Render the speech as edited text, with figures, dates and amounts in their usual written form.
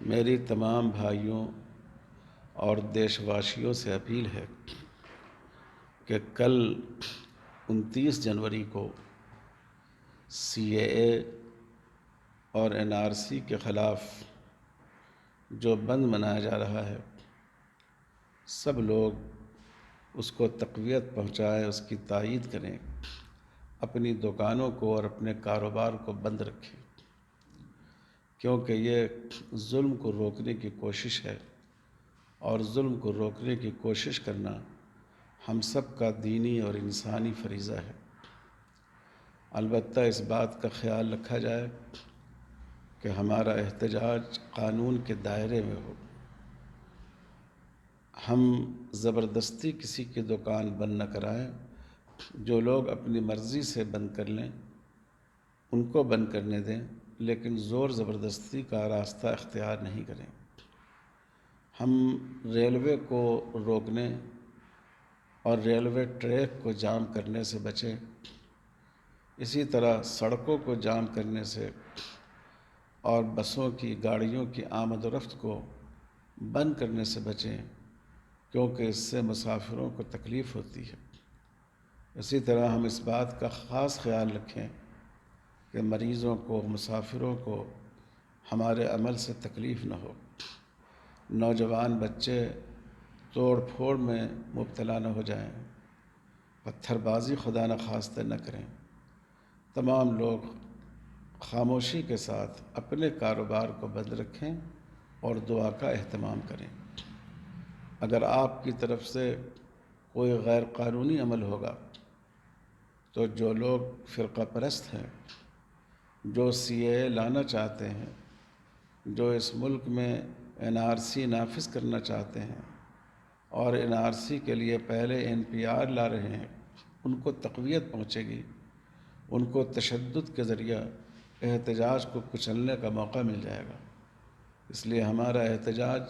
میری تمام بھائیوں اور دیش واسیوں سے اپیل ہے کہ کل 29 جنوری کو CAA اور NRC کے خلاف جو بند منایا جا رہا ہے، سب لوگ اس کو تقویت پہنچائیں، اس کی تائید کریں، اپنی دکانوں کو اور اپنے کاروبار کو بند رکھیں، کیونکہ یہ ظلم کو روکنے کی کوشش ہے، اور ظلم کو روکنے کی کوشش کرنا ہم سب کا دینی اور انسانی فریضہ ہے۔ البتہ اس بات کا خیال رکھا جائے کہ ہمارا احتجاج قانون کے دائرے میں ہو۔ ہم زبردستی کسی کی دکان بند نہ کرائیں۔ جو لوگ اپنی مرضی سے بند کر لیں ان کو بند کرنے دیں، لیکن زور زبردستی کا راستہ اختیار نہیں کریں۔ ہم ریلوے کو روکنے اور ریلوے ٹریک کو جام کرنے سے بچیں۔ اسی طرح سڑکوں کو جام کرنے سے اور بسوں کی، گاڑیوں کی آمد و رفت کو بند کرنے سے بچیں، کیونکہ اس سے مسافروں کو تکلیف ہوتی ہے۔ اسی طرح ہم اس بات کا خاص خیال رکھیں کہ مریضوں کو، مسافروں کو ہمارے عمل سے تکلیف نہ ہو۔ نوجوان بچے توڑ پھوڑ میں مبتلا نہ ہو جائیں، پتھر بازی خدا نخواستہ نہ کریں۔ تمام لوگ خاموشی کے ساتھ اپنے کاروبار کو بند رکھیں اور دعا کا اہتمام کریں۔ اگر آپ کی طرف سے کوئی غیر قانونی عمل ہوگا تو جو لوگ فرقہ پرست ہیں، جو CAA لانا چاہتے ہیں، جو اس ملک میں NRC نافذ کرنا چاہتے ہیں اور NRC کے لیے پہلے NPR لا رہے ہیں، ان کو تقویت پہنچے گی، ان کو تشدد کے ذریعہ احتجاج کو کچلنے کا موقع مل جائے گا۔ اس لیے ہمارا احتجاج